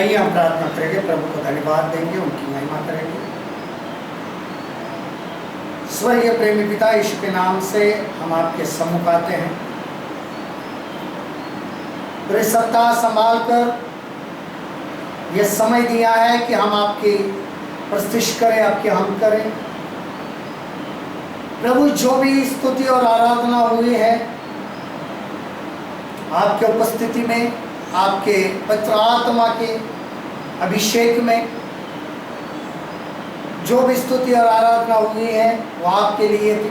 आइए हम प्रार्थना करेंगे, प्रभु को धन्यवाद देंगे, उनकी महिमा करेंगे। स्वर्गीय प्रेमी पिता, यीशु के नाम से हम आपके सम्मुख आते हैं। पूरे सप्ताह संभाल कर यह समय दिया है कि हम आपकी प्रस्तुति करें, आपके हम करें। प्रभु, जो भी स्तुति और आराधना हुई है आपके उपस्थिति में, आपके पवित्र आत्मा के अभिषेक में, जो भी स्तुति और आराधना हुई है वो आपके लिए थी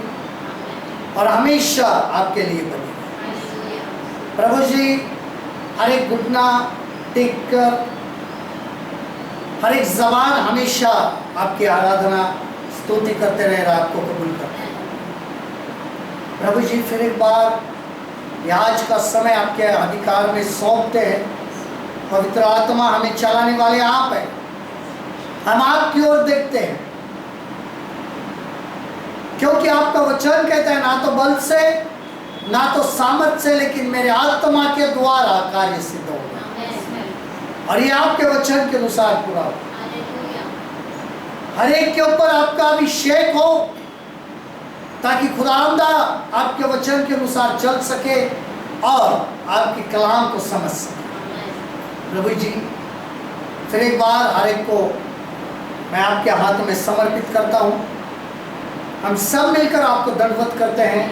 और हमेशा आपके लिए बनी। प्रभु जी, हर एक घुटना टेक कर, हर एक जबान हमेशा आपकी आराधना स्तुति करते रहे, आपको कबूल करते रहे। प्रभु जी, फिर एक बार आज का समय आपके अधिकार में सौंपते हैं। पवित्र आत्मा हमें चलाने वाले आप हैं, हम आपकी ओर देखते हैं, क्योंकि आपका वचन कहता है ना तो बल से ना तो सामर्थ से, लेकिन मेरे आत्मा के द्वारा कार्य सिद्ध होगा और ये आपके वचन के अनुसार पूरा हो। हर एक के ऊपर आपका अभिषेक हो ताकि खुदावंदा आपके वचन के अनुसार चल सके और आपके कलाम को समझ सके। प्रभु जी, फिर एक बार हर एक को मैं आपके हाथ में समर्पित करता हूँ। हम सब मिलकर आपको दंडवत करते हैं,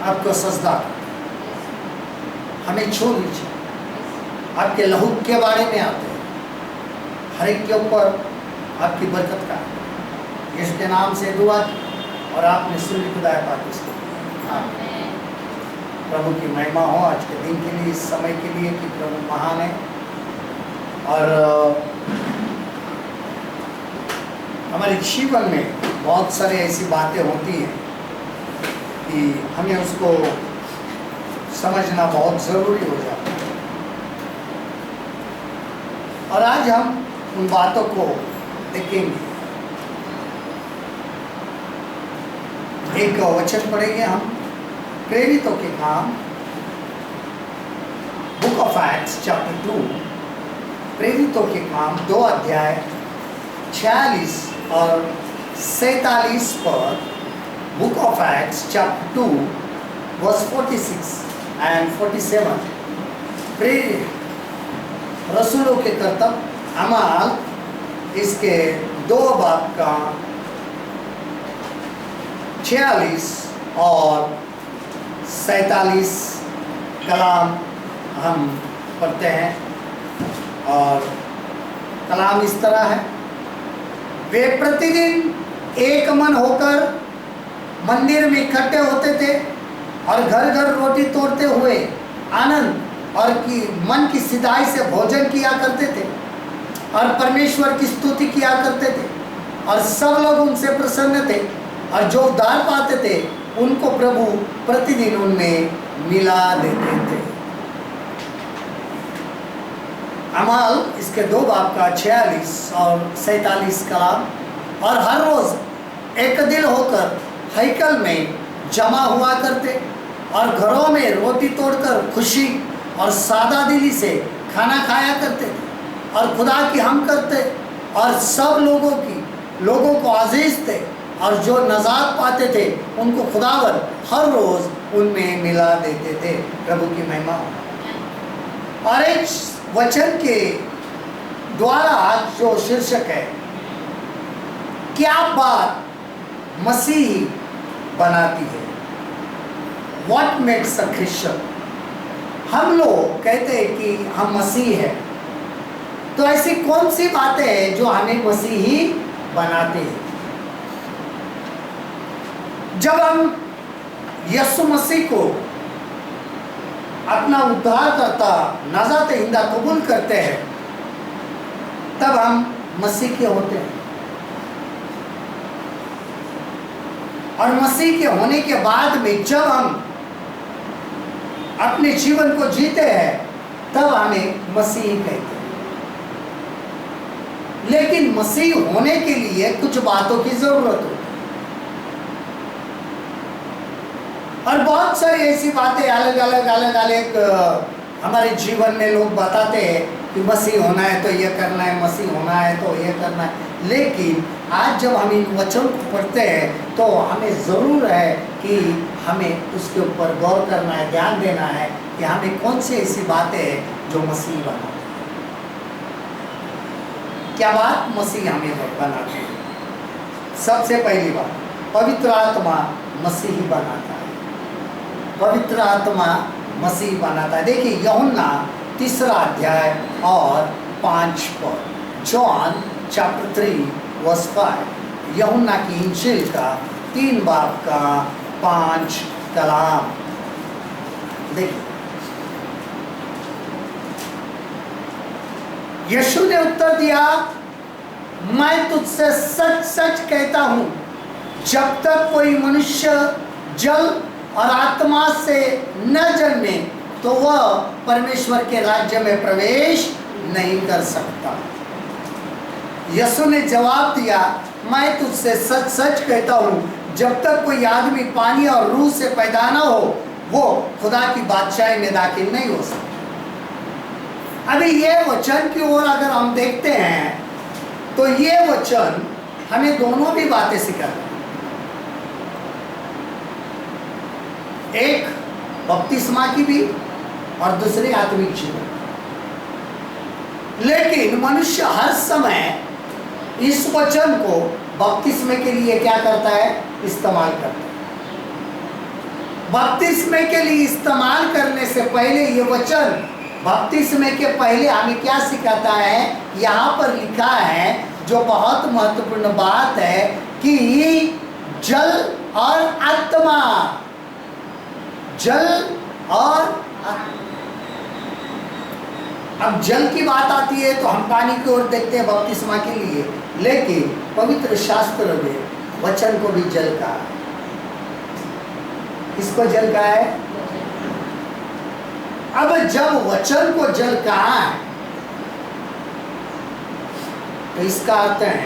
आपको सजदा करते हैं। हमें छू लीजिए, आपके लहू के बारे में आते हैं, हर एक के ऊपर आपकी बरकत का यीशु के नाम से दुआ की और आपने सुन ली खुदा पाक। प्रभु की महिमा हो आज के दिन के लिए, इस समय के लिए कि प्रभु महान है। और हमारे जीवन में बहुत सारे ऐसी बातें होती हैं कि हमें उसको समझना बहुत ज़रूरी हो जाता है। और आज हम उन बातों को देखेंगे। एक वचन पढ़ेंगे हम, प्रेरितों के काम, बुक ऑफ एक्ट्स चैप्टर 2, प्रेरितों के काम 2 अध्याय 46 और 47 पर। Book of Acts chapter 2 verse 46 and 47। रसूलों के कर्तव्य अमाल, इसके 2 बाब का 46 और 47 कलाम हम पढ़ते हैं। और कलाम इस तरह है, वे प्रतिदिन एक मन होकर मंदिर में इकट्ठे होते थे और घर घर रोटी तोड़ते हुए आनंद और की मन की सिधाई से भोजन किया करते थे और परमेश्वर की स्तुति किया करते थे। और सब लोग उनसे प्रसन्न थे और जो उद्धार पाते थे उनको प्रभु प्रतिदिन उनमें मिला देते थे। अमाल, इसके 2 बाब का 46 और 47 कलाम। और हर रोज एक दिल होकर हैकल में जमा हुआ करते और घरों में रोटी तोड़कर खुशी और सादा दिली से खाना खाया करते थे और खुदा की हम करते और सब लोगों को आजीज थे और जो नजात पाते थे उनको खुदावन हर रोज उनमें मिला देते थे। प्रभु की महिमा हो। और एक वचन के द्वारा आज जो शीर्षक है, क्या बात मसीही बनाती है, व्हाट मेक्स अ क्रिश्चियन। हम लोग कहते हैं कि हम मसीह हैं, तो ऐसी कौन सी बातें हैं जो हमें मसीही बनाते हैं। जब हम यीशु मसीह को अपना उद्धारकर्ता नाजात हिंदा कबूल करते हैं, तब हम मसीह के होते हैं। और मसीह के होने के बाद में जब हम अपने जीवन को जीते हैं, तब हमें मसीह कहते हैं। लेकिन मसीह होने के लिए कुछ बातों की जरूरत होती है। और बहुत सारी ऐसी बातें अलग अलग हमारे जीवन में लोग बताते हैं कि मसीह होना है तो ये करना है, मसीह होना है तो ये करना है। लेकिन आज जब हम इन वचन को पढ़ते हैं तो हमें ज़रूर है कि हमें उसके ऊपर गौर करना है, ध्यान देना है कि हमें कौन सी ऐसी बातें हैं जो मसीह बनाते हैं। क्या बात मसीह हमें बनाते हैं? सबसे पहली बात, पवित्र आत्मा मसीह बनाता है। पवित्र आत्मा मसीह बनाता है। देखिए यूहन्ना 3 अध्याय और 5 पद, जॉन चैप्टर 3 वर्स 5, यूहन्ना की इंजील का 3 बाब का 5 कलाम। देखिए, यीशु ने उत्तर दिया, मैं तुझसे सच सच कहता हूं, जब तक कोई मनुष्य जल और आत्मा से न जन्मे तो वह परमेश्वर के राज्य में प्रवेश नहीं कर सकता। यीशु ने जवाब दिया, मैं तुझसे सच सच कहता हूं, जब तक कोई आदमी पानी और रूह से पैदा न हो वो खुदा की बादशाही में दाखिल नहीं हो सकता। अभी ये वचन की ओर अगर हम देखते हैं तो ये वचन हमें दोनों भी बातें सिखाता है। एक बपतिस्मा की भी और दूसरी आत्मिक जीवन। लेकिन मनुष्य हर समय इस वचन को बपतिस्मे के लिए क्या करता है? इस्तेमाल करता है। बपतिस्मे के लिए इस्तेमाल करने से पहले ये वचन बपतिस्मे के पहले हमें क्या सिखाता है? यहाँ पर लिखा है जो बहुत महत्वपूर्ण बात है कि जल और आत्मा, जल और आत्मा। अब जल की बात आती है तो हम पानी की ओर देखते हैं बपतिस्मा के लिए, लेकिन पवित्र शास्त्र में वचन को भी जल कहा है। किसको जल कहा है? अब जब वचन को जल कहा है तो इसका अर्थ है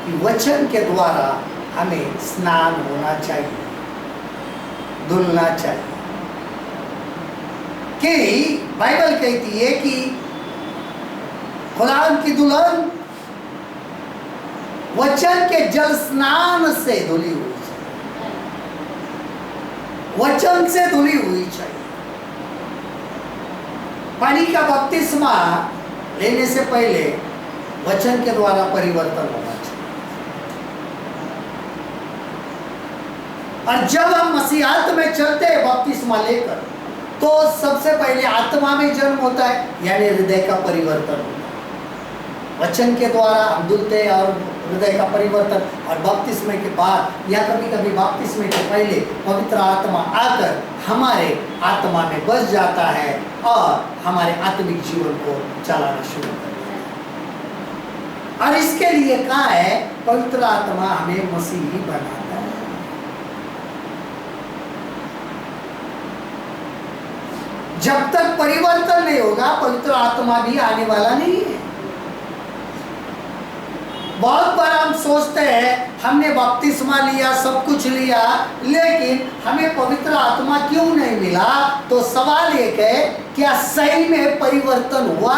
कि वचन के द्वारा हमें स्नान होना चाहिए, धुलना चाहिए। कि बाइबल कहती है कि खुदा की दुल्हन वचन के जल स्नान से धुली हुई चाहिए, वचन से धुली हुई चाहिए। पानी का बपतिस्मा लेने से पहले वचन के द्वारा परिवर्तन होना चाहिए। और जब हम मसीहात में चलते हैं बपतिस्मा लेकर तो सबसे पहले आत्मा में जन्म होता है, यानी हृदय का परिवर्तन होता है। वचन के द्वारा हम धुलते हैं और हृदय का परिवर्तन, और बपतिस्मे के बाद या कभी कभी बपतिस्मे के पहले पवित्र आत्मा आकर हमारे आत्मा में बस जाता है और हमारे आत्मिक जीवन को चलाना शुरू कर देता है। और इसके लिए कहा है पवित्र आत्मा हमें मसीही बनाता है। जब तक परिवर्तन नहीं होगा पवित्र आत्मा भी आने वाला नहीं है। बहुत बार हम सोचते हैं हमने बपतिस्मा लिया, सब कुछ लिया, लेकिन हमें पवित्र आत्मा क्यों नहीं मिला? तो सवाल एक है, क्या सही में परिवर्तन हुआ?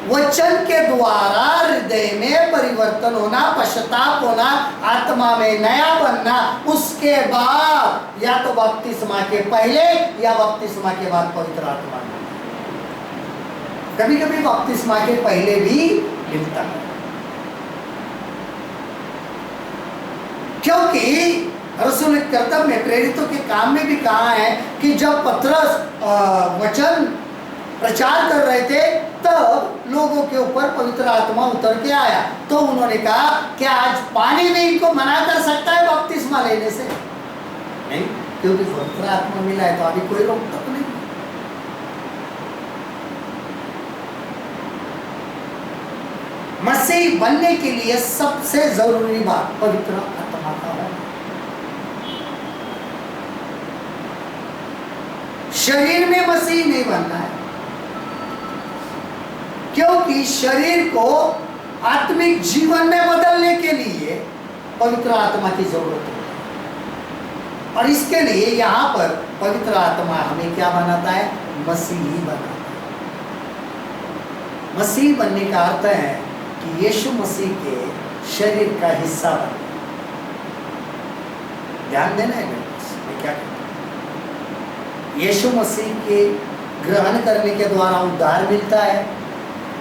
वचन के द्वारा हृदय में परिवर्तन होना, पश्चाताप होना, आत्मा में नया बनना, उसके बाद या तो बपतिस्मा के पहले या बपतिस्मा के बाद पवित्र आत्मा मिलना। कभी कभी बपतिस्मा के पहले भी मिलता है, क्योंकि रसूल कर्तव्य में प्रेरितों के काम में भी कहा है कि जब पतरस वचन प्रचार कर रहे थे तब लोगों के ऊपर पवित्र आत्मा उतर के आया, तो उन्होंने कहा क्या आज पानी में इनको मना कर सकता है बपतिस्मा लेने से? नहीं, क्योंकि पवित्र आत्मा मिला है तो अभी कोई रोक टोक नहीं। मसीह बनने के लिए सबसे जरूरी बात पवित्र आत्मा का होना। शरीर में मसीह नहीं बनना है, क्योंकि शरीर को आत्मिक जीवन में बदलने के लिए पवित्र आत्मा की जरूरत है। और इसके लिए यहाँ पर पवित्र आत्मा हमें क्या बनाता है? मसीही बनाता है। मसीह बनने का अर्थ है कि यीशु मसीह के शरीर का हिस्सा बन। ध्यान देना है मैं क्या कहता हूं। यीशु मसीह के ग्रहण करने के द्वारा उद्धार मिलता है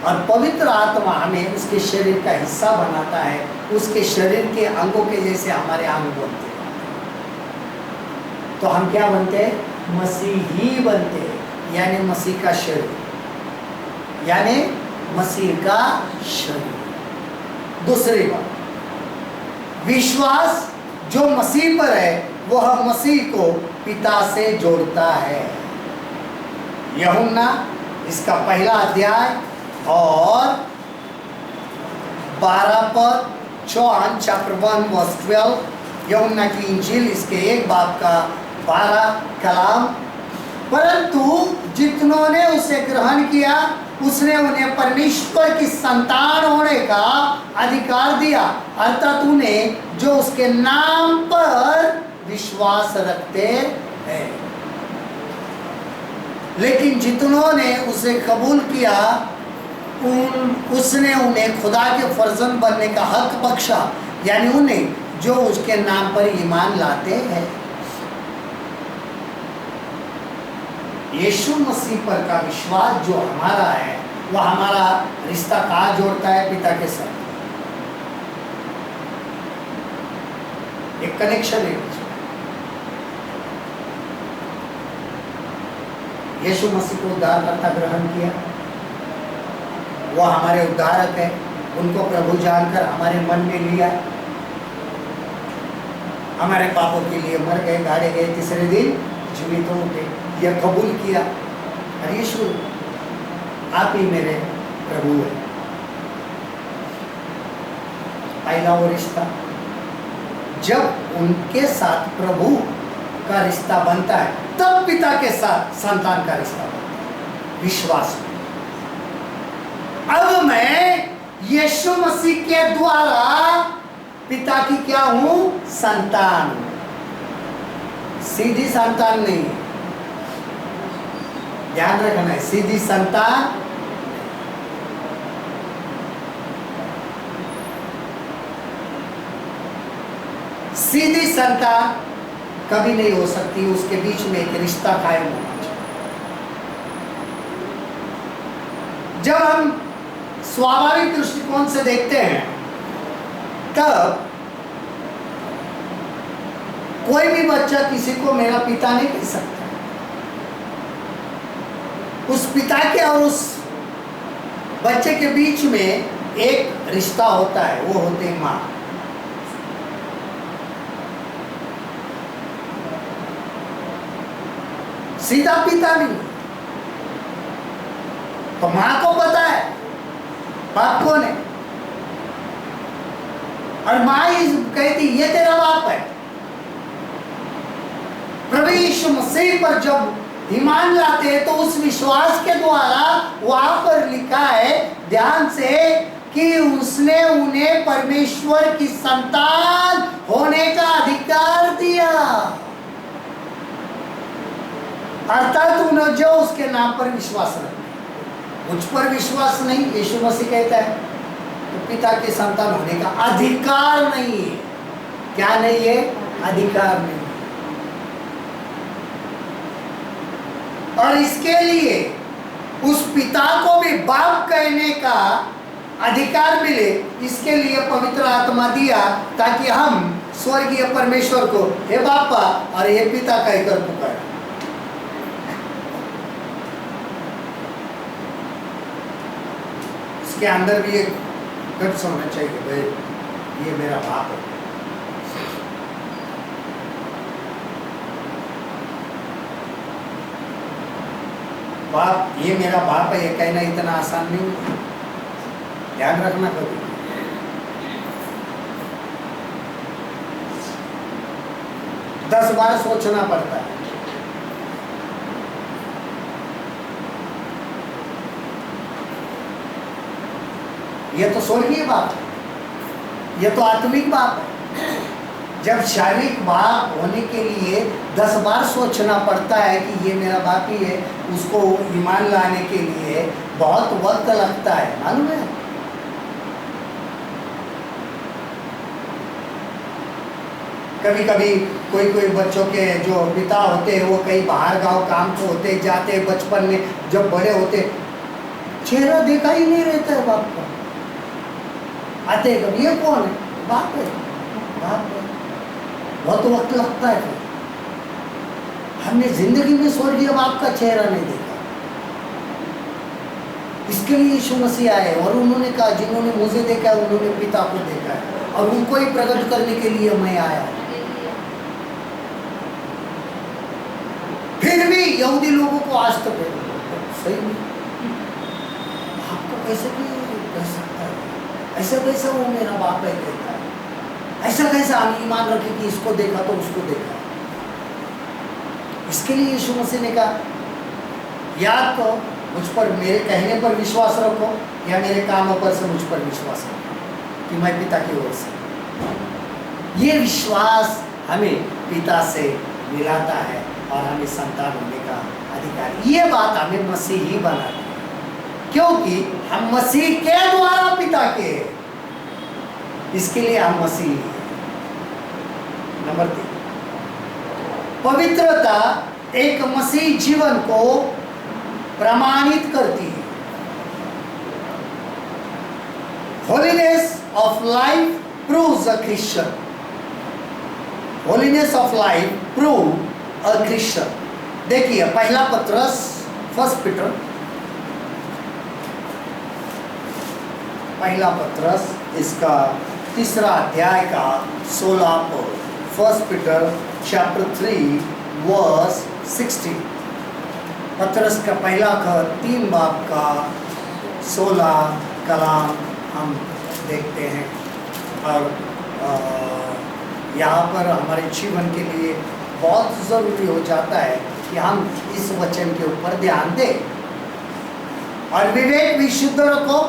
और पवित्र आत्मा हमें उसके शरीर का हिस्सा बनाता है। उसके शरीर के अंगों के जैसे हमारे अंग बनते हैं। तो हम क्या बनते हैं? मसीही बनते हैं, यानी मसीह का शरीर, यानी मसीह का शरीर। दूसरी बात, विश्वास जो मसीह पर है वह मसीह को पिता से जोड़ता है। यूहन्ना इसका पहला अध्याय और 12 पद, जॉन चैप्टर 1 वर्स 12, यूहन्ना की इंजील इसके 1 बाब का 12 कलाम। परंतु जितनों ने उसे ग्रहण किया उसने उन्हें परमेश्वर की संतान होने का अधिकार दिया, अर्थात उन्हें जो उसके नाम पर विश्वास रखते हैं। लेकिन जितनों ने उसे कबूल किया उसने उन्हें खुदा के फर्जंद बनने का हक बख्शा, यानी उन्हें जो उसके नाम पर ईमान लाते हैं। यीशु मसीह पर का विश्वास जो हमारा है वह हमारा रिश्ता कहाँ जोड़ता है? पिता के साथ एक कनेक्शन है। यीशु मसीह को उद्धारकर्ता ग्रहण किया, वह हमारे उद्धारक है। उनको प्रभु जानकर हमारे मन में लिया, हमारे पापों के लिए मर गए, गाड़े गए, तीसरे दिन जीवित हो उठे, यह कबूल किया। अरे यीशु आप ही मेरे प्रभु है। पहला वो रिश्ता जब उनके साथ प्रभु का रिश्ता बनता है तब पिता के साथ संतान का रिश्ता बनता है, विश्वास में। अब मैं यीशु मसीह के द्वारा पिता की क्या हूं? संतान। सीधी संतान नहीं, ध्यान रखना है, सीधी संतान सीधी संतान कभी नहीं हो सकती। उसके बीच में एक रिश्ता कायम होना चाहिए। जब हम स्वाभाविक दृष्टिकोण से देखते हैं तब कोई भी बच्चा किसी को मेरा पिता नहीं कह सकता। उस पिता के और उस बच्चे के बीच में एक रिश्ता होता है, वो होते हैं माँ। सीधा पिता नहीं। तो माँ को पता है बाप कौन है, और माँ ही कहती ये तेरा बाप है। प्रभु यीशु मसीह पर जब ईमान लाते हैं तो उस विश्वास के द्वारा वहां पर लिखा है ध्यान से कि उसने उन्हें परमेश्वर की संतान होने का अधिकार दिया, अर्थात उन्हें जो उसके नाम पर विश्वास रखते। मुझ पर विश्वास नहीं, यीशु मसीह कहता है, तो पिता के संतान होने का अधिकार नहीं है। क्या नहीं है? अधिकार नहीं। और इसके लिए उस पिता को भी बाप कहने का अधिकार मिले, इसके लिए पवित्र आत्मा दिया ताकि हम स्वर्गीय परमेश्वर को हे बापा और हे पिता कहकर पुकारें। इसके अंदर भी एक गट्स होना चाहिए, भाई ये मेरा बाप है। बाप, ये मेरा बाप है, ये कहना इतना आसान नहीं है। ध्यान रखना कभी। दस बार सोचना पड़ता है। ये तो स्वर्गीय बाप है, ये तो आत्मिक बाप है। जब शारीरिक बाप होने के लिए 10 बार सोचना पड़ता है कि ये मेरा बाप ही है, उसको ईमान लाने के लिए बहुत वक्त लगता है, मालूम है। कभी कभी कोई कोई बच्चों के जो पिता होते हैं वो कहीं बाहर गांव काम को होते जाते, बचपन में जब बड़े होते चेहरा देखा ही नहीं रहता है बाप का। आते कभी ये कौन है, बाप है, बाप है। बहुत वक्त लगता है। फिर हमने जिंदगी में स्वर्गीय बाप का चेहरा नहीं देखा। इसके लिए यीशु मसीह आए और उन्होंने कहा जिन्होंने मुझे देखा है उन्होंने पिता को देखा है, और उनको ही प्रकट करने के लिए मैं आया। फिर भी यहूदी लोगों को आज तक सही नहीं, आपको कैसे भी कह सकता है, ऐसा कैसा वो मेरा बाप है कहता है, ऐसा कैसा हम ईमान रखे कि इसको देखा तो उसको देखा। इसके लिए यीशु मसीह ने कहा या तो मुझ पर मेरे कहने पर विश्वास रखो या मेरे कामों पर से मुझ पर विश्वास रखो कि मैं पिता की ओर से। ये विश्वास हमें पिता से मिलाता है और हमें संतान होने का अधिकार। ये बात हमें मसीह ही बनाती है, क्योंकि हम मसीह के द्वारा पिता के हैं, इसके लिए हम मसीह हैं। नंबर 3, पवित्रता एक मसीह जीवन को प्रमाणित करती है। Holiness of life proves a Christian. Holiness of life prove a Christian. देखिए पहला पत्रस, 1 पीटर, पहला पत्रस इसका 3 अध्याय का 16 पद। 1 पीटर चैप्टर 3 वर्स 16। पत्रस का पहला खत 3 बाब का 16 कलाम हम देखते हैं, और यहाँ पर हमारे जीवन के लिए बहुत ज़रूरी हो जाता है कि हम इस वचन के ऊपर ध्यान दें और विवेक भी शुद्ध रखो,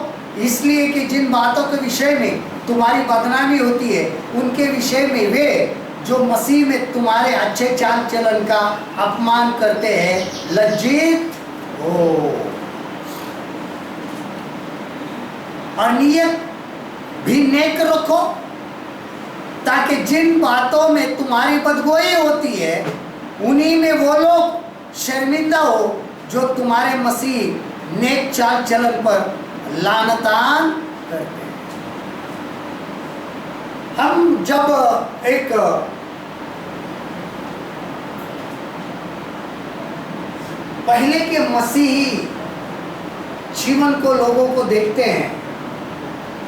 इसलिए कि जिन बातों के विषय में तुम्हारी बदनामी होती है उनके विषय में वे जो मसीह में तुम्हारे अच्छे चाल चलन का अपमान करते हैं लज्जित हो। और नियत भी नेक रखो, ताकि जिन बातों में तुम्हारी बदगोई होती है उन्हीं में वो लोग शर्मिंदा हो जो तुम्हारे मसीह नेक चाल चलन पर लानतान करते हैं। हम जब एक पहले के मसीही जीवन को लोगों को देखते हैं,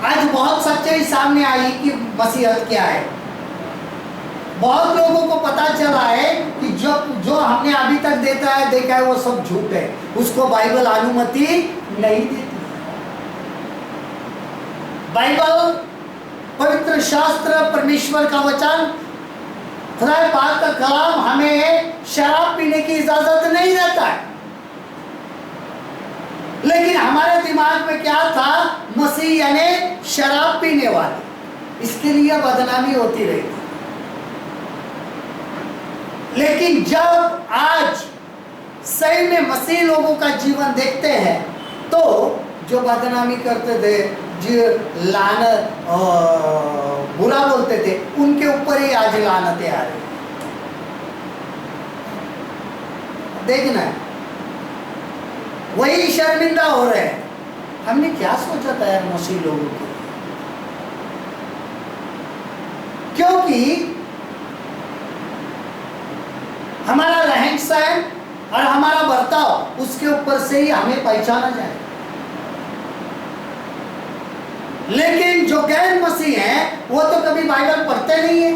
आज बहुत सच्चाई सामने आई कि मसीहत क्या है। बहुत लोगों को पता चला है कि जो हमने अभी तक देखा है वो सब झूठ है, उसको बाइबल अनुमति नहीं देती। बाइबल पवित्र शास्त्र परमेश्वर का वचन खुदा पाक का कलाम हमें शराब पीने की इजाजत नहीं देता है, लेकिन हमारे दिमाग में क्या था, मसीह यानी शराब पीने वाले, इसके लिए बदनामी होती रही। लेकिन जब आज सही में मसीह लोगों का जीवन देखते हैं तो जो बदनामी करते थे, जो लानत बुरा बोलते थे, उनके ऊपर ही आज लानतें आ रही। देखना है वही शर्मिंदा हो रहे हैं। हमने क्या सोचा था यार मसीह लोगों को, क्योंकि हमारा रहन सहन और हमारा बर्ताव उसके ऊपर से ही हमें पहचाना जाए। लेकिन जो गैर मसीह हैं वो तो कभी बाइबल पढ़ते नहीं है,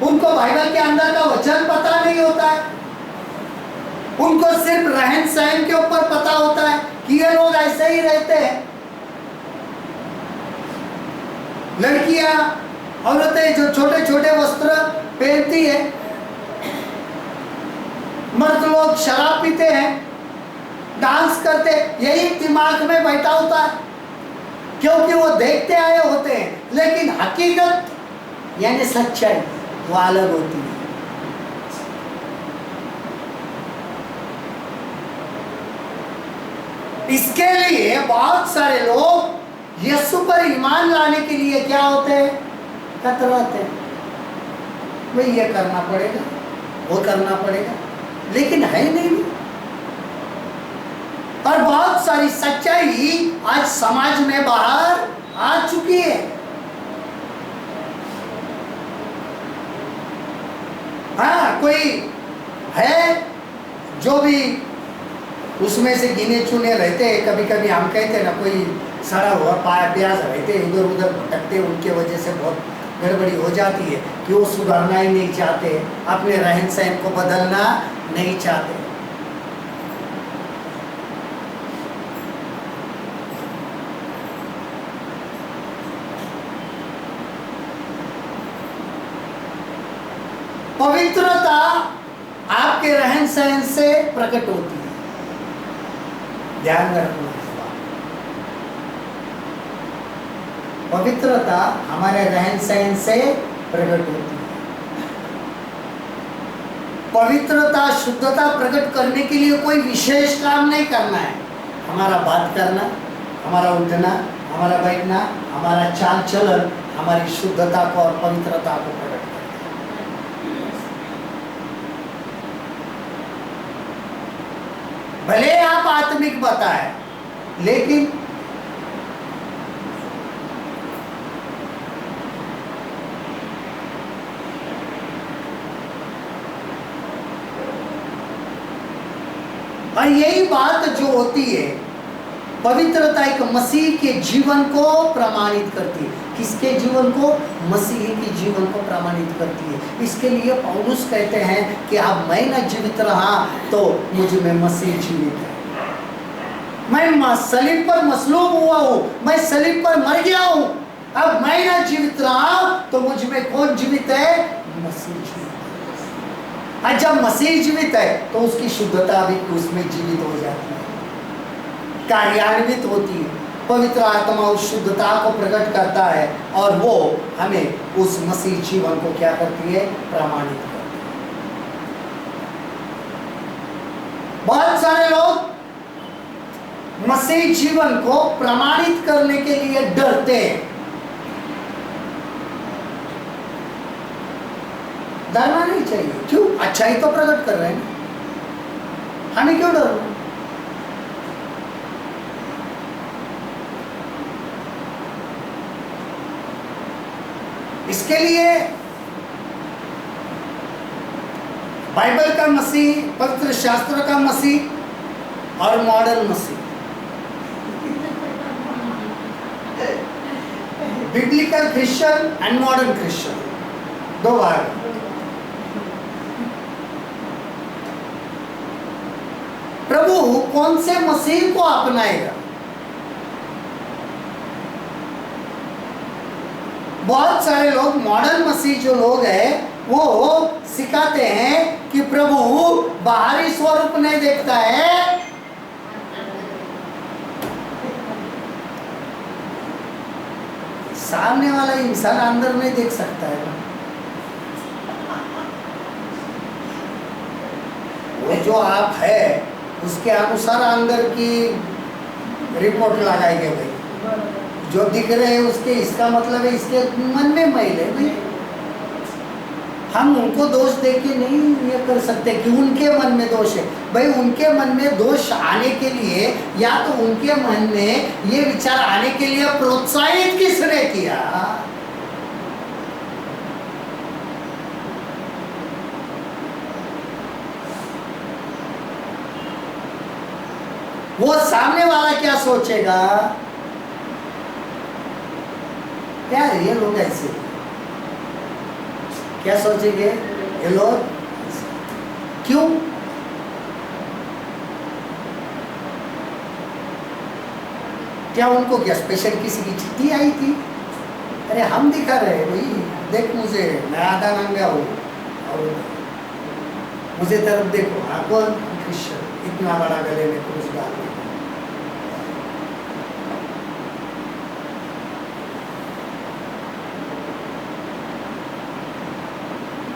उनको बाइबल के अंदर का वचन पता नहीं होता है, उनको सिर्फ रहन सहन के ऊपर पता होता है कि ये लोग ऐसे ही रहते हैं। लड़कियां औरतें जो छोटे छोटे वस्त्र पहनती है, मर्द लोग शराब पीते हैं, डांस करते, यही दिमाग में बैठा होता है क्योंकि वो देखते आए होते हैं। लेकिन हकीकत यानी सच्चाई वो अलग होती है। इसके लिए बहुत सारे लोग यीशु पर ईमान लाने के लिए क्या होते हैं, कतराते हैं। भाई ये करना पड़ेगा, वो करना पड़ेगा, लेकिन है नहीं। और बहुत सारी सच्चाई आज समाज में बाहर आ चुकी है। हाँ, कोई है जो भी उसमें से गिने चुने रहते हैं। कभी कभी हम कहते हैं ना, कोई सड़ा हुआ प्याज रहते इधर उधर भटकते, उनके वजह से बहुत गड़बड़ी हो जाती है कि वो सुधरना ही नहीं चाहते, अपने रहन सहन को बदलना नहीं चाहते। पवित्रता आपके रहन सहन से प्रकट होती है, ध्यान रखना। पवित्रता हमारे रहन सहन से प्रकट होती है। पवित्रता, शुद्धता प्रकट करने के लिए कोई विशेष काम नहीं करना है। हमारा बात करना, हमारा उठना, हमारा बैठना, हमारा चाल चलन हमारी शुद्धता को और पवित्रता को प्रकट करता है। भले आप आत्मिक बताए, लेकिन और यही बात जो होती है, पवित्रता एक मसीह के जीवन को प्रमाणित करती है। किसके जीवन को? मसीह के जीवन को प्रमाणित करती है। इसके लिए पौलुस कहते हैं कि अब मैं न जीवित रहा तो मुझ में मसीह जीवित है। मैं सलीब पर मसलूब हुआ हूँ, मैं सलीब पर मर गया हूँ। अब मैं न जीवित रहा तो मुझ में कौन जीवित है? मसीह जीवित है। और जब मसीह जीवित है तो उसकी शुद्धता भी उसमें जीवित हो जाती है, कार्यान्वित होती है। पवित्र आत्मा उस शुद्धता को प्रकट करता है और वो हमें उस मसीह जीवन को क्या करती है? प्रमाणित करती है। बहुत सारे लोग मसीह जीवन को प्रमाणित करने के लिए डरते हैं। डरना नहीं चाहिए। क्यों? अच्छाई तो प्रकट कर रहे हैं, हमें क्यों डरना? इसके लिए बाइबल का मसीह, पवित्र शास्त्र का मसीह और modern Masih, biblical Christian and modern Christian, दो भाग। प्रभु कौन से मसीह को अपनाएगा? बहुत सारे लोग, मॉडर्न मसीह जो लोग हैं, वो सिखाते हैं कि प्रभु बाहरी स्वरूप नहीं देखता है, सामने वाला इंसान अंदर नहीं देख सकता है ना। वो जो आप है उसके अनुसार अंदर की रिपोर्ट लगाएंगे। भाई जो दिख रहे हैं उसके, इसका मतलब है इसके मन में मैल है। भाई हम उनको दोष देख के नहीं ये कर सकते कि उनके मन में दोष है। भाई उनके मन में दोष आने के लिए या तो उनके मन में ये विचार आने के लिए प्रोत्साहित किसने किया? वो सामने वाला क्या सोचेगा? क्या ये लोग ऐसे क्या सोचेंगे? ये लोग क्यों? क्या उनको क्या स्पेशल किसी की चिट्ठी आई थी? अरे हम दिखा रहे भाई, देख मुझे, मैं आधा नंगा हूँ और मुझे तरफ देखो। हाँ कौन? क्रिश्चियन, इतना बड़ा गले में क्रूस डाल दिया।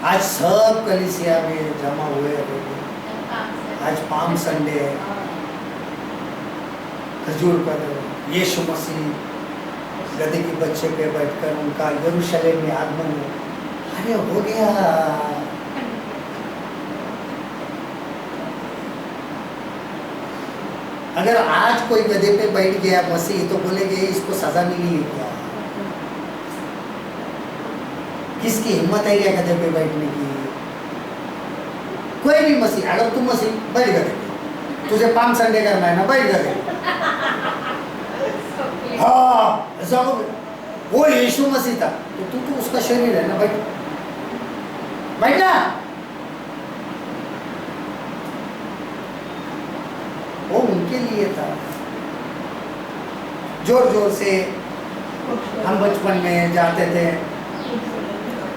आज सब कलीसिया में जमा हुए हैं। आज पाम संडे है। खजूर पर यीशु मसीह गधे के बच्चे पे बैठकर उनका यरूशलेम में आगमन हुआ। अरे हो गया। अगर आज कोई गधे पे बैठ गया मसीह तो बोलेंगे इसको सजा मिली है क्या? किसकी हिम्मत है क्या गधे पे बैठने की? कोई भी मसीह, अगर तुम मसीह बैठ गए, तुझे 5 संडे करना है ना, बैठ गए। हाँ ऐसा वो यीशु मसीह था तो तू तो उसका शरीर है ना, बैठ बैठना। वो उनके लिए था। जोर जोर से हम बचपन में जाते थे,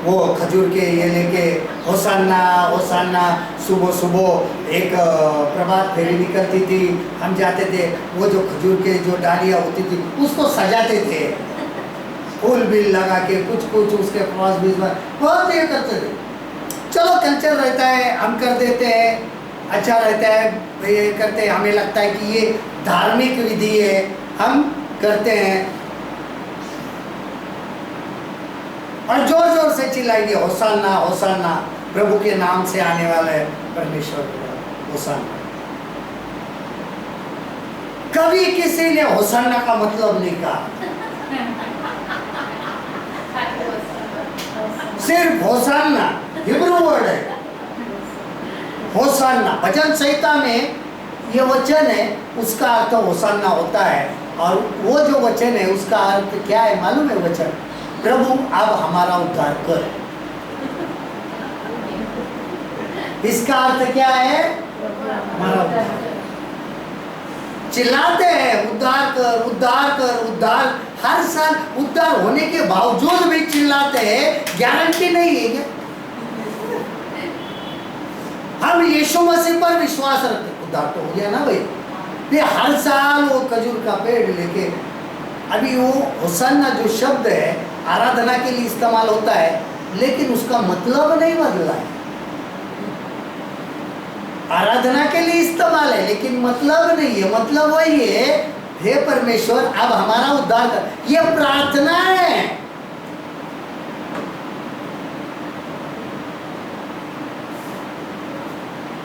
वो खजूर के ये लेके होसाना होसाना, सुबह सुबह एक प्रभात फेरी निकलती थी, हम जाते थे, वो जो खजूर के जो डालियाँ होती थी उसको सजाते थे, फूल भी लगा के कुछ कुछ उसके पास भी बहुत ये करते थे। चलो कल्चर रहता है, हम कर देते हैं, अच्छा रहता है, ये करते हैं, हमें लगता है कि ये धार्मिक विधि है, हम करते हैं और जोर जोर से चिल्लाएंगे होसाना होसाना, प्रभु के नाम से आने वाला है परमेश्वर होसाना। कभी किसी ने होसाना का मतलब नहीं कहा, सिर्फ होसाना हिब्रू वर्ड है। होसाना भजन संहिता में ये वचन है, उसका अर्थ होसाना होता है। और वो जो वचन है उसका अर्थ क्या है मालूम है? वचन प्रभु अब हमारा उद्धार कर। इसका अर्थ क्या है? हमारा उद्धार। चिल्लाते हैं उद्धार कर उद्धार कर उद्धार, हर साल उद्धार होने के बावजूद भी चिल्लाते हैं, गारंटी नहीं है क्या? हम यीशु मसीह पर विश्वास रखते, उद्धार तो हो गया ना भाई। ये हर साल वो खजूर का पेड़ लेके, अभी वो होसाना जो शब्द है आराधना के लिए इस्तेमाल होता है, लेकिन उसका मतलब नहीं बदला है। आराधना के लिए इस्तेमाल है लेकिन मतलब नहीं है, मतलब वही है, हे परमेश्वर अब हमारा उद्धार कर। ये प्रार्थना है।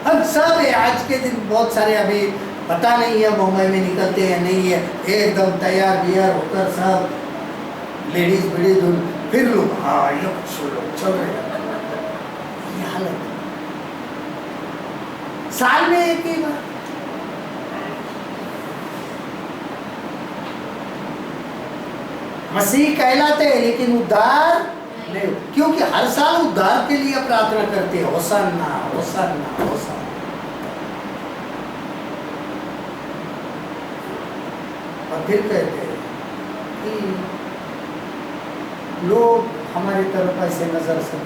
हम सब है आज के दिन, बहुत सारे अभी पता नहीं है मुंबई में निकलते हैं नहीं है, एकदम तैयार बियर होकर सब लेडीज बड़ी दूर, फिर लोग हाँ ये लोग चल रहे हैं। ये हालत साल में एक ही बार। मसीह कहलाते हैं लेकिन उद्धार नहीं, क्योंकि हर साल उद्धार के लिए प्रार्थना करते हैं, होसाना होसाना होसाना। और फिर कहते हैं कि लोग हमारी तरफ ऐसे नजर से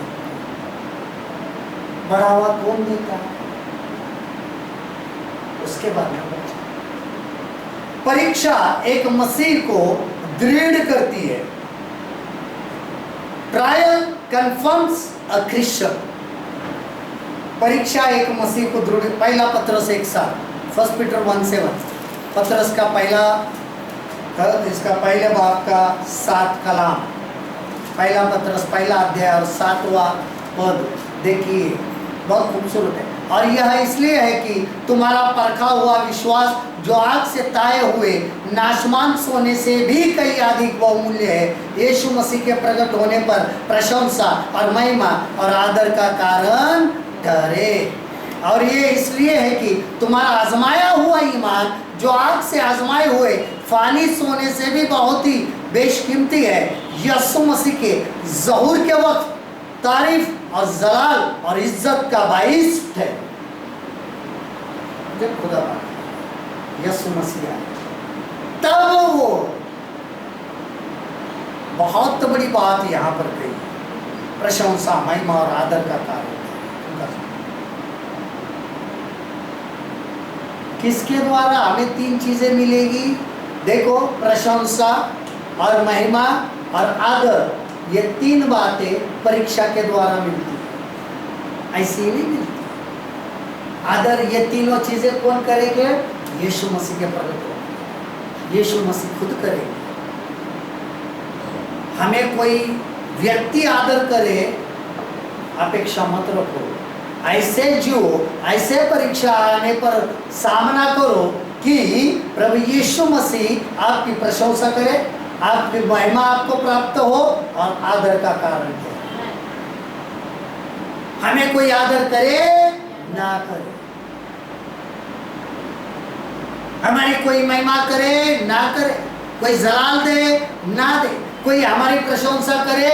बढ़ावा कौन देता है? उसके बाद में परीक्षा एक मसीह को दृढ़ करती है। Trial confirms a Christian. परीक्षा एक मसीह को दृढ़, पहला पत्रस 1:7, 1 पीटर 1:7, पत्रस का पहला, इसका पहले बाब का 7 कलाम, पहला पत्रस पहला अध्याय और 7वां पद देखिए, बहुत खूबसूरत है। और यह इसलिए है कि तुम्हारा परखा हुआ विश्वास जो आग से ताए हुए नाशमान सोने से भी कई अधिक बहुमूल्य है, यीशु मसीह के प्रकट होने पर प्रशंसा और महिमा और आदर का कारण ठहरे। और ये इसलिए है कि तुम्हारा आजमाया हुआ ईमान जो आग से आजमाए हुए फानी सोने से भी बहुत ही बेशकीमती है, यीशु मसीह के ज़हूर के वक्त तारीफ और जलाल और इज्जत का बाइस है। जब खुदा यीशु मसीह आए तब वो बहुत बड़ी बात यहाँ पर कही, प्रशंसा महिमा और आदर का कारण। किसके द्वारा हमें 3 चीजें मिलेगी? देखो, प्रशंसा और महिमा और आदर, ये 3 बातें परीक्षा के द्वारा मिलती है, ऐसी नहीं मिलती। आदर ये तीनों चीजें कौन करेंगे? यीशु मसीह के प्रकट होंगे। यीशु मसीह खुद करेंगे। हमें कोई व्यक्ति आदर करे अपेक्षा मत रखो। ऐसे जियो, ऐसे परीक्षा आने पर सामना करो कि प्रभु यीशु मसीह आपकी प्रशंसा करे, आपकी महिमा आपको प्राप्त हो और आदर का कारण हो। हमें कोई आदर करे ना करे, हमारी कोई महिमा करे ना करे, कोई जलाल दे ना दे, कोई हमारी प्रशंसा करे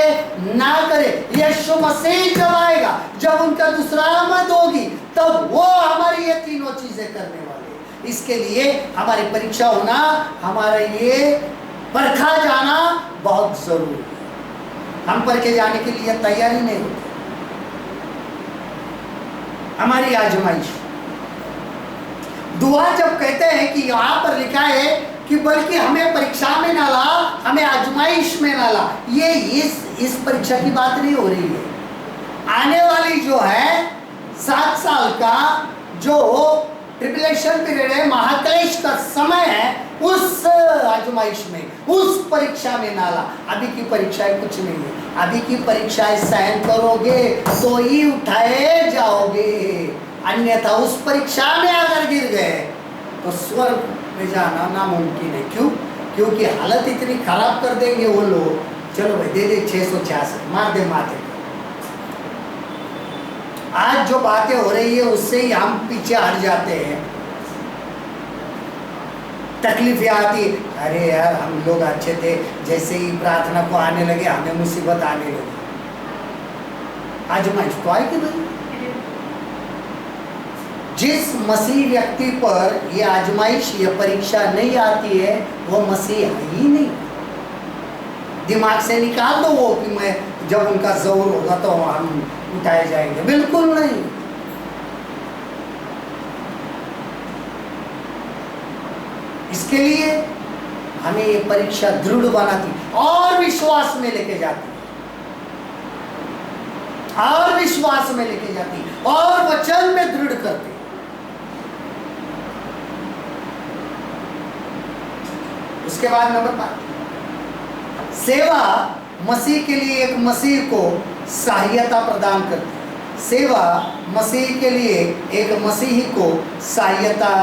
ना करे, यीशु मसीह जब आएगा, जब उनका दूसरा आमद होगी, तब वो हमारी ये तीनों चीजें करने वाले हैं। इसके लिए हमारी परीक्षा होना, हमारा ये परखा जाना बहुत जरूरी है। हम परखे जाने के लिए तैयारी नहीं होते। हमारी आजमाइश, दुआ जब कहते हैं कि यहाँ पर लिखा है कि बल्कि हमें परीक्षा में ना ला, हमें आजमाइश में ना ला, ये इस परीक्षा की बात नहीं हो रही है। आने वाली जो है 7 साल का जो ट्रिबुलेशन पीरियड है, महाक्लेश का समय है, उस आजमाइश में, उस परीक्षा में ना ला। अभी की परीक्षाएं कुछ नहीं है। अभी की परीक्षाएं सहन करोगे तो ही उठाए जाओगे, अन्यथा उस परीक्षा में अगर गिर गए तो स्वर्ग में जाना नामुमकिन है। क्यों? क्योंकि हालत इतनी खराब कर देंगे वो लोग, चलो भाई दे दे 666, मार दे माथे। आज जो बातें हो रही है उससे ही हम पीछे हट जाते हैं। तकलीफें आती, अरे यार हम लोग अच्छे थे, जैसे ही प्रार्थना को आने लगे हमें मुसीबत आने लगी। आजमाइश तो आएगी भाई। जिस मसीह व्यक्ति पर ये आजमाइश, ये परीक्षा नहीं आती है, वो मसीह है ही नहीं। दिमाग से निकाल दो वो कि मैं जब उनका जोर होगा तो हम उठाए जाएंगे, बिल्कुल नहीं। इसके लिए हमें ये परीक्षा दृढ़ बनाती और विश्वास में लेके जाती, और विश्वास में लेके जाती, और वचन में दृढ़ करती। उसके बाद नंबर 5, सेवा मसीह के लिए एक मसीह को सहायता प्रदान करती है। सेवा मसीह के लिए एक मसीही को सहायता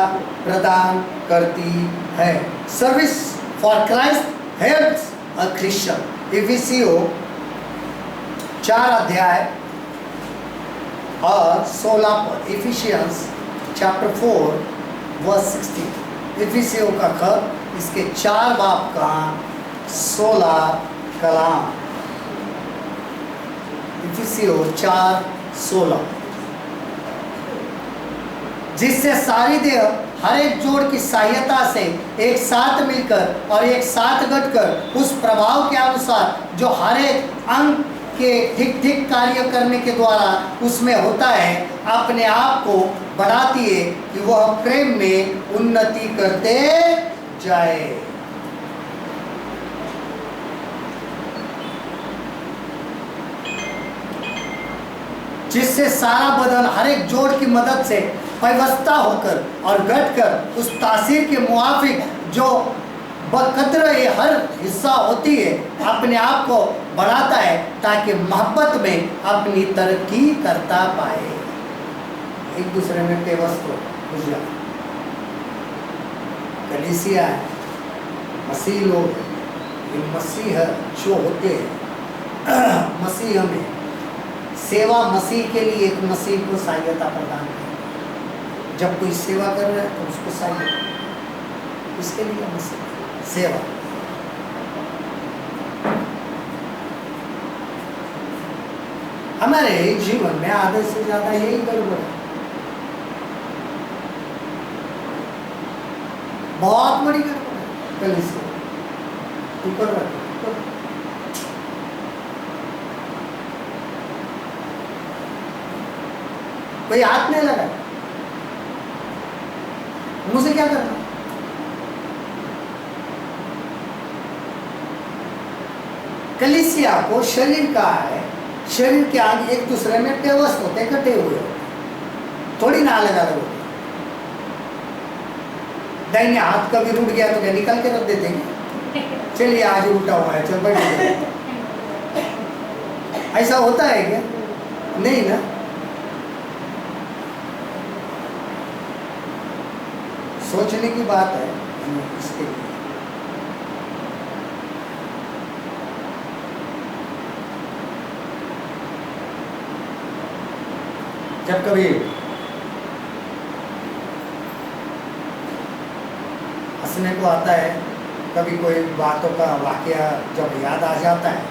प्रदान करती है। Service for Christ helps a Christian. इफिसियों 4 अध्याय और 16 पर, इफिशियंस चैप्टर 4 वर्स 16। इफिसियों का खत इसके 4 बाब का 16 कलाम। इफिसियों 4:16, जिससे सारी देह हर एक जोड़ की सहायता से एक साथ मिलकर और एक साथ घटकर उस प्रभाव के अनुसार जो हर एक अंग के ठीक ठीक कार्य करने के द्वारा उसमें होता है, अपने आप को बढ़ाती है कि वह प्रेम में उन्नति करते जाए। जिससे सारा बदन हर एक जोड़ की मदद से व्यवस्था होकर और घटकर उस तासीर के मुआफिक जो बकद्र हर हिस्सा होती है, अपने आप को बढ़ाता है ताकि मोहब्बत में अपनी तरक्की करता पाए। एक दूसरे में पेवस्त हो जाए। कलीसिया है, मसीह लोग, ये मसीह जो होते हैं, मसीह में सेवा मसीह के लिए एक मसीह को सहायता प्रदान करें। जब कोई सेवा कर रहा है तो उसको सहायता, इसके लिए मसीह सेवा। हमारे जीवन में आधे से ज्यादा यही गड़बड़ है, बहुत बड़ी गड़बड़ है। कल इसको ऊपर रखो, कोई हाथ नहीं लगा, मुझे क्या करना? कलीसिया को शरीर का है, शरीर के आगे एक दूसरे में व्यवस्थित होते, इकट्ठे हुए होते, थोड़ी ना अलग अलग होते। दाहिने हाथ का भी रूठ गया तो क्या निकाल के रख देते हैं? चलिए आज उल्टा हुआ है, चल बैठिए। ऐसा होता है क्या? नहीं ना। सोचने की बात है इसके लिए। जब कभी हंसने को आता है, कभी कोई बातों का वाकया जब याद आ जाता है,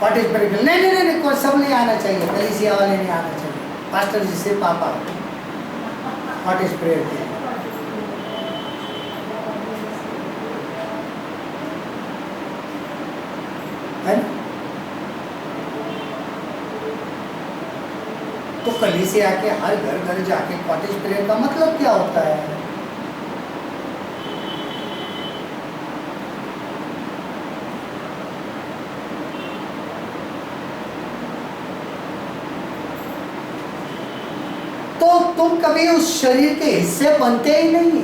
पार्टिसिपेट नहीं नहीं नहीं, नहीं कोई सब नहीं आना चाहिए, कलीसिया वाले नहीं आना चाहिए, पास्टर जी से पापा पार्टिसिपेट किया है ना। तो कलीसिया के हर घर घर जाके पार्टिसिपेट का मतलब क्या होता है? तो तुम कभी उस शरीर के हिस्से बनते ही नहीं।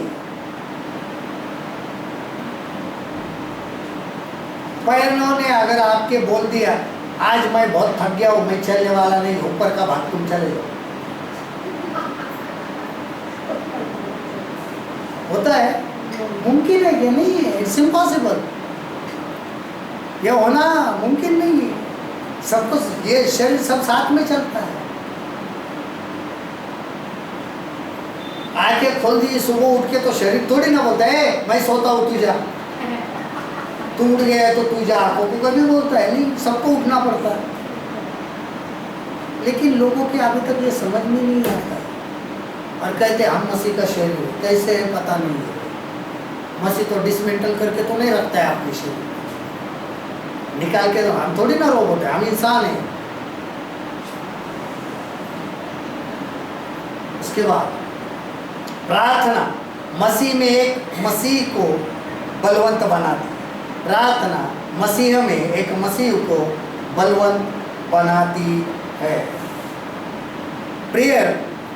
पैरों ने अगर आपके बोल दिया आज मैं बहुत थक गया हूं, मैं चलने वाला नहीं, ऊपर का भाग तुम चले जाओ, होता है? मुमकिन है कि नहीं है? It's impossible. ये होना मुमकिन नहीं है। सब कुछ ये शरीर सब साथ में चलता है। आंखें खोल दी सुबह उठ के तो शरीर थोड़ी ना बोलता है मैं सोता हूँ तू जा, तू उठ गया है तो तू जा, आंखों को कभी बोलता है नहीं, सबको उठना पड़ता है। लेकिन लोगों के अभी तक ये समझ में नहीं आता और कहते हम मसीह का शरीर है। कैसे है पता नहीं है। मसीह तो डिसमेंटल करके तो नहीं रखता है अपने शरीर, निकाल के। तो हम थोड़ी ना रोबोट है, हम इंसान हैं। उसके बाद प्रार्थना मसीह में एक मसीह को बलवंत बनाती। प्रार्थना मसीह में एक मसीह को बलवंत बनाती है। Prayer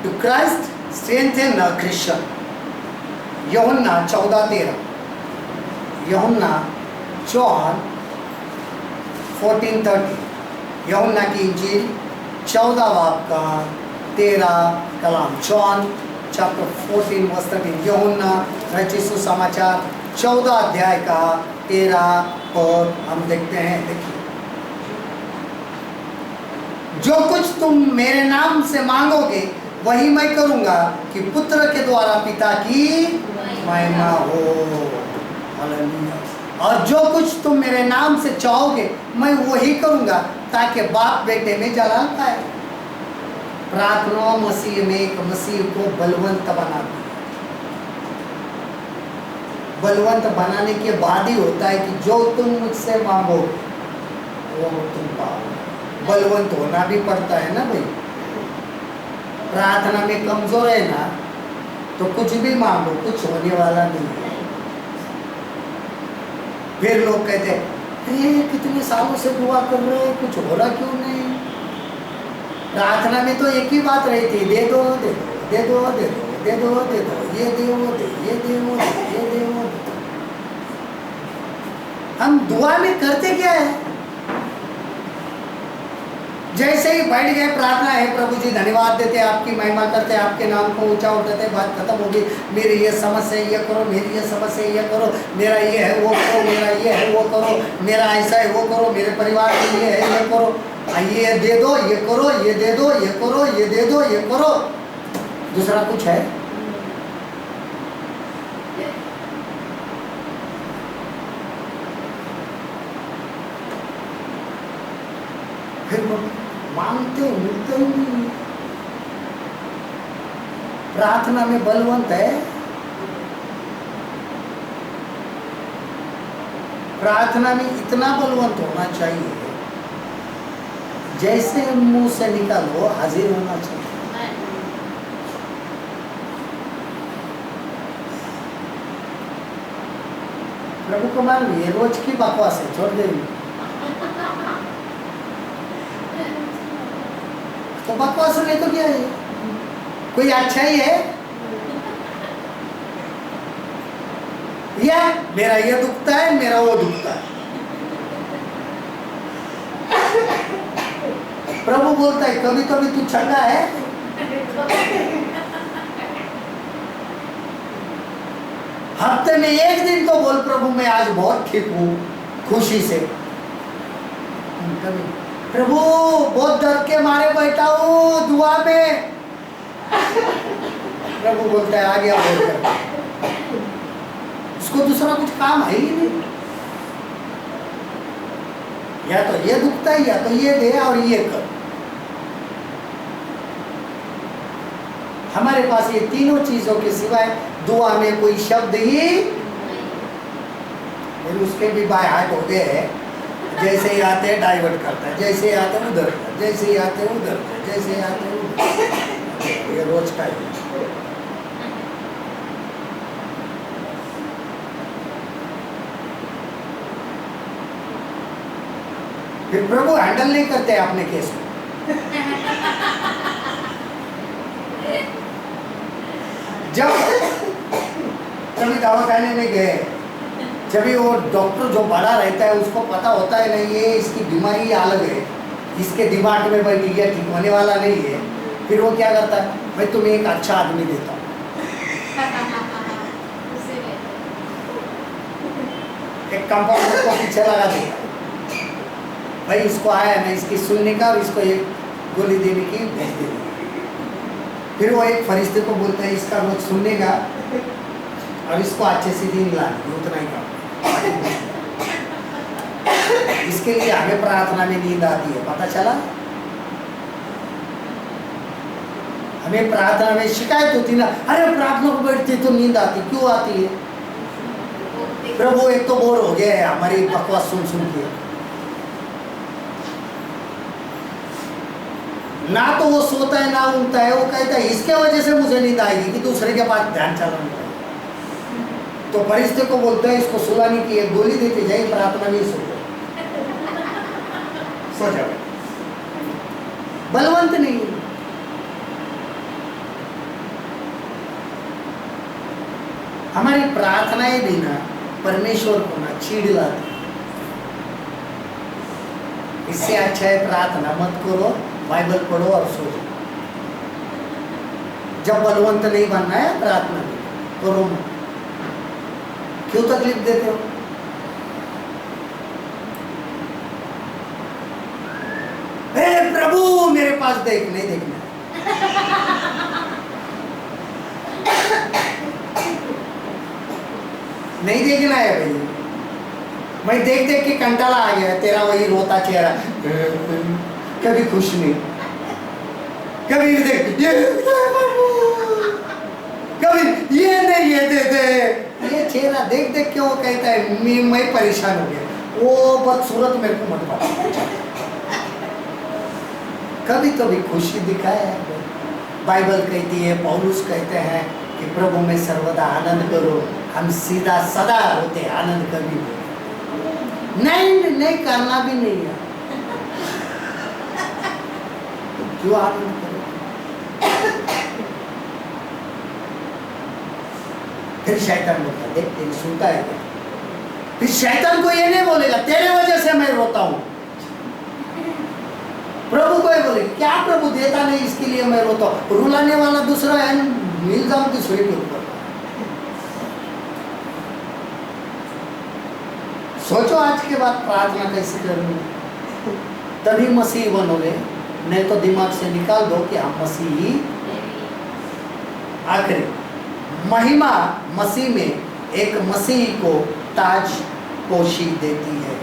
to Christ strengthen a Christian. यूहन्ना 14:13, यूहन्ना जॉन 14:30, यूहन्ना की इंजील 14 बाब का 13 कलाम। जॉन चैप्टर 14 वर्स 13, यूहन्ना रचित सुसमाचार 14 अध्याय का 13 और हम देखते हैं। देखिए, जो कुछ तुम मेरे नाम से मांगोगे वही मैं करूंगा कि पुत्र के द्वारा पिता की महिमा हो। हालेलुया। और जो कुछ तुम मेरे नाम से चाहोगे मैं वही करूंगा ताकि बाप बेटे में जलाल पाए। प्रार्थना मसीह में एक मसीह को बलवंत बनाती है। बलवंत बनाने के बाद ही होता है कि जो तुम मुझसे मांगो वो तुम पाओ। बलवंत होना भी पड़ता है ना भाई। प्रार्थना में कमजोर है ना तो कुछ भी मांगो कुछ होने वाला नहीं है। फिर लोग कहते हैं अरे कितने सालों से दुआ कर रहे हैं कुछ हो रहा क्यों नहीं। प्रार्थना में तो एक ही बात रहती है, दे दो दे दो दे दो दे दो दे दो दे दो, ये दे वो दे, ये दे वो दे, ये दे वो दे। हम दुआ में करते क्या है? जैसे ही बैठ गए प्रार्थना है प्रभु जी धन्यवाद देते, आपकी महिमा करते, आपके नाम को ऊंचा उठाते, बात खत्म होगी। मेरी ये समस्या ये करो, मेरी ये समस्या ये करो, मेरा ये है वो करो, मेरा ये है वो करो, मेरा ऐसा है वो करो, मेरे परिवार के लिए है ये करो, ये दे दो ये करो, ये दे दो ये करो, ये दे दो ये करो। दूसरा कुछ है? फिर मांगते मिलते ही नहीं। प्रार्थना में बलवंत है। प्रार्थना में इतना बलवंत होना चाहिए जैसे मुंह से निकालो हाजिर होना चाहिए। प्रभु कुमार ये रोज की बकवास है, छोड़ दे। तो बकवास नहीं तो क्या है? कोई अच्छा ही है? या मेरा ये दुखता है, मेरा वो दुखता है। प्रभु बोलता है कभी कभी तू चंगा है, हफ्ते में एक दिन तो बोल प्रभु मैं आज बहुत ठीक हूँ, खुशी से। कभी प्रभु बहुत डर के मारे बैठा हूँ दुआ में, प्रभु बोलता है आ गया बोल कर। उसको दूसरा कुछ काम है ही नहीं, या तो ये दुखता है या तो ये दे और ये कर। हमारे पास ये तीनों चीजों के सिवाय दुआ में कोई शब्द ही, उसके भी बाय हाथ हो गए हैं। जैसे ही आते हैं डाइवर्ट करता है, जैसे ही आते हैं उधर, जैसे ही आते हैं उधर, जैसे ही आते हैं उधर। ये रोज का ही। फिर प्रभु हैंडल नहीं करते अपने केस को। जब कभी दवाखाने में गए, जब भी वो डॉक्टर जो बड़ा रहता है उसको पता होता है नहीं ये इसकी बीमारी अलग है, इसके दिमाग में भाई ये ठीक होने वाला नहीं है, फिर वो क्या करता है, भाई तुम्हें एक अच्छा आदमी देता हूँ। एक कंपाउंडर को पीछे लगा दिया, भाई इसको आया ना इसकी सुनने का और इसको एक गोली देने की भेज देनी। फिर वो एक फरिश्ते को बोलता है इसका रोज सुनने का और इसको अच्छे से दिन लाने, उतना ही काम। इसके लिए हमें प्रार्थना में नींद आती है, पता चला? हमें प्रार्थना में शिकायत होती ना, अरे प्रार्थना को बैठती तो नींद आती, क्यों आती है? प्रभु एक तो बोर हो गया है हमारी बकवास सुन सुन के, ना तो वो सोता है ना उठता है, वो कहता है इसके वजह से मुझे नींद आएगी कि दूसरे के पास ध्यान चलाना है। तो फरिश्ते को बोलते हैं इसको सुलाने की एक गोली देते जाए, प्रार्थना में सो जाओ। बलवंत नहीं, हमारी प्रार्थनाएं भी ना परमेश्वर को ना चीड़ लाती। इससे अच्छा है प्रार्थना मत करो, बाइबल पढ़ो और सो जाओ। जब बलवंत नहीं बनना है प्रार्थना करो मत, क्यों तकलीफ देते हो? प्रभु मेरे पास देख, नहीं देखना। नहीं देखना है भाई, मैं देख देख के कंटाला आ गया तेरा वही रोता चेहरा, कभी खुश नहीं, कभी देख ये, कभी ये नहीं ये दे दे, ये चेहरा देख देख के वो कहता है मैं परेशान हो गया, वो बदसूरत मेरे को मत पता। कभी कभी खुशी दिखाए। बाइबल कहती है, पौलुस कहते हैं कि प्रभु में सर्वदा आनंद करो। हम सीधा सदा होते आनंद कभी नहीं करना भी नहीं है, क्यों आनंद करो? फिर शैतान बोलता देख तेरी सुनता है क्या? फिर शैतान को ये नहीं बोलेगा तेरे वजह से मैं रोता हूं, प्रभु को ये बोले क्या प्रभु देता नहीं इसके लिए मैं रोता हूं। रुलाने वाला दूसरा है, इल्जाम दूसरे के ऊपर। सोचो आज के बाद प्रार्थना कैसे करूंगी, तभी मसीह बनोगे, नहीं तो दिमाग से निकाल दो कि हम मसीह ही। आखिरी महिमा मसीह में एक मसीह को ताज पोशी देती है।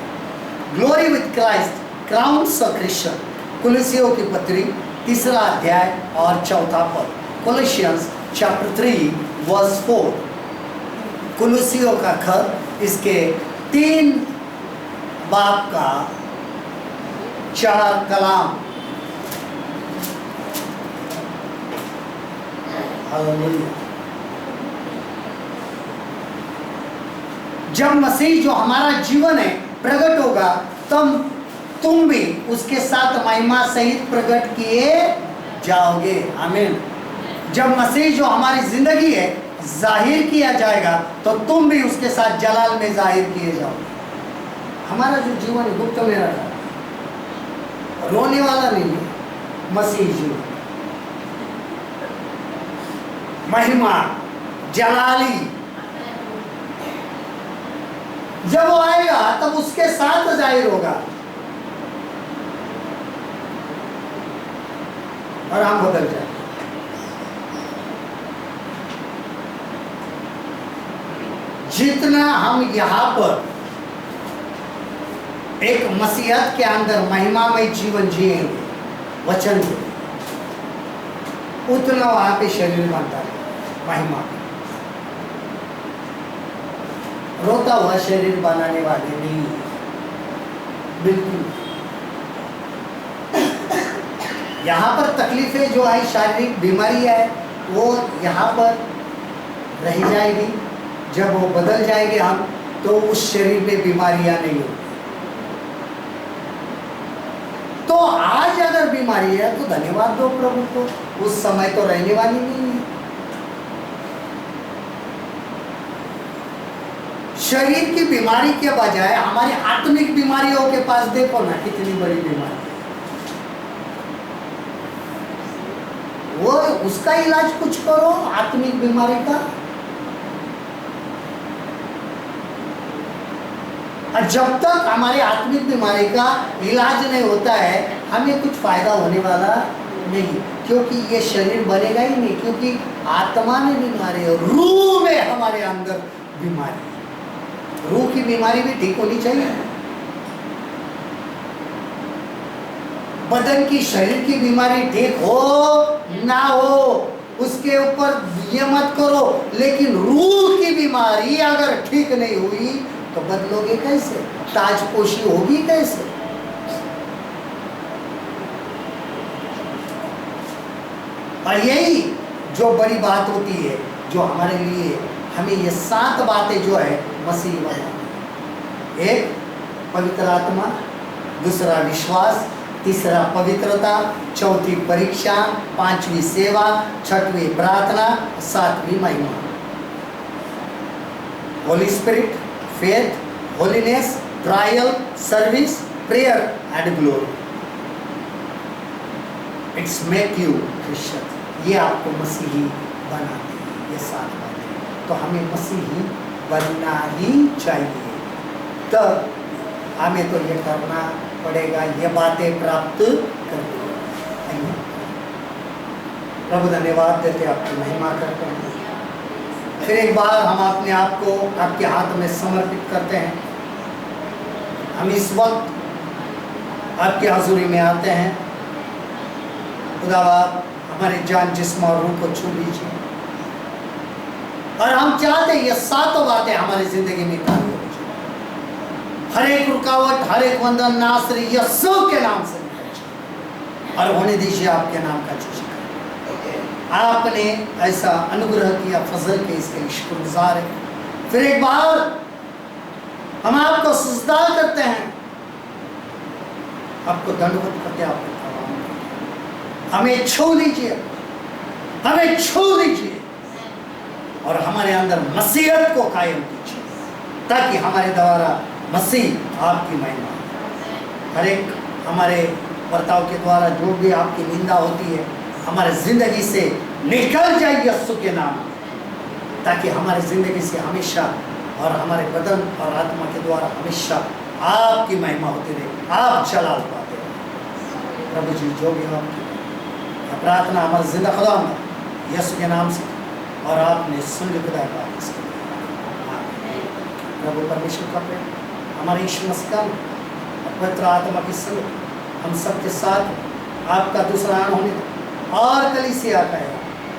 Glory with Christ crowns a Christian. कुलुसियों की पत्री 3 अध्याय और 4 पद। कोलोसियंस चैप्टर 3 वर्स 4। कुलुसियों का खत इसके 3 बाब का 4 कलाम। हालेलुया। जब मसीह जो हमारा जीवन है प्रकट होगा, तब तुम भी उसके साथ महिमा सहित प्रकट किए जाओगे। आमीन। जब मसीह जो हमारी जिंदगी है जाहिर किया जाएगा तो तुम भी उसके साथ जलाल में जाहिर किए जाओगे। हमारा जो जीवन गुप्त में रहा, रोने वाला नहीं है, मसीह जीवन, महिमा, जलाली। जब वो आएगा तब उसके साथ जाहिर होगा और हम बदल जाएंगे। जितना हम यहां पर एक मसीहत के अंदर महिमामय जीवन जिएंगे वचन के, उतना वहां पे शरीर बनता है महिमा। रोता हुआ शरीर बनाने वाले नहीं, बिल्कुल। यहाँ पर तकलीफें जो आई, शारीरिक बीमारी है, वो यहाँ पर रह जाएगी। जब वो बदल जाएंगे हम, तो उस शरीर में बीमारियां नहीं होगी। तो आज अगर बीमारी है तो धन्यवाद दो प्रभु को, उस समय तो रहने वाली नहीं है। शरीर की बीमारी के बजाय हमारी आत्मिक बीमारियों के पास देखो ना, कितनी बड़ी बीमारी, वो उसका इलाज कुछ करो, आत्मिक बीमारी का। और जब तक हमारी आत्मिक बीमारी का इलाज नहीं होता है, हमें कुछ फायदा होने वाला नहीं, क्योंकि ये शरीर बनेगा ही नहीं, क्योंकि आत्मा में बीमारी है, रूह में हमारे अंदर बीमारी है। रूह की बीमारी भी ठीक होनी चाहिए। बदन की, शरीर की बीमारी ठीक हो ना हो, उसके ऊपर ये मत करो, लेकिन रूह की बीमारी अगर ठीक नहीं हुई तो बदलोगे कैसे? ताजपोशी होगी कैसे? और यही जो बड़ी बात होती है, जो हमारे लिए हमें ये 7 बातें जो है मसीह बनाती है। एक पवित्र आत्मा, दूसरा विश्वास, तीसरा पवित्रता, चौथी परीक्षा, 5वीं सेवा, 6वीं प्रार्थना, 7वीं महिमा। Holi spirit, faith, holiness, trial, service, prayer and glory. It's make you Christian. ये आपको मसीही बनाती है, ये 7 बातें। तो हमें मसीही बनना ही चाहिए, तब हमें तो ये करना पड़ेगा, ये बातें प्राप्त करनी। प्रभु धन्यवाद देते, आपकी महिमा करते हैं। फिर एक बार हम अपने आप को आपके हाथ में समर्पित करते हैं। हम इस वक्त आपकी हजूरी में आते हैं। खुदावंद, हमारे जान, जिस्म और रूह को छू लीजिए, और हम चाहते हैं ये 7 बातें हमारी जिंदगी में कार्य हो जाए। हर एक रुकावट, हर एक बंधन नासरी यीशु के नाम से निकल जाए, और होने दीजिए आपके नाम का जश्न। आपने ऐसा अनुग्रह किया, फजल के, इसके लिए शुक्रगुजार है। फिर एक बार हम आपको सजदा करते हैं, आपको दंडवत करते, आपको प्रणाम करते। हमें छू लीजिए, हमें छू लीजिए, और हमारे अंदर मसीहत को कायम कीजिए, ताकि हमारे द्वारा मसीह आपकी महिमा। हर एक हमारे बर्ताव के द्वारा जो भी आपकी निंदा होती है, हमारे जिंदगी से निकल जाए यीशु के नाम, ताकि हमारे जिंदगी से हमेशा और हमारे बदन और आत्मा के द्वारा हमेशा आपकी महिमा होती रहे, आप जलाल पाते रहे। प्रभु जी, जो भी आपकी प्रार्थना हमारे जिंदा खुदा यीशु के नाम से, और आपने सुन ली खुदा का इसके प्रभु परमेश्वर का प्रेम, हमारे यीशु मसीह का पवित्र आत्मा की संग हम सबके साथ, आपका दूसरा आना होने दो, और कलीसिया का है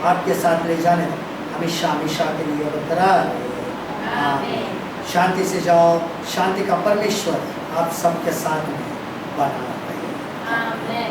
आपके साथ ले जाने दो, हमेशा हमेशा के लिए बरकरार रहे। शांति से जाओ, शांति का परमेश्वर आप सबके साथ में बना रहे।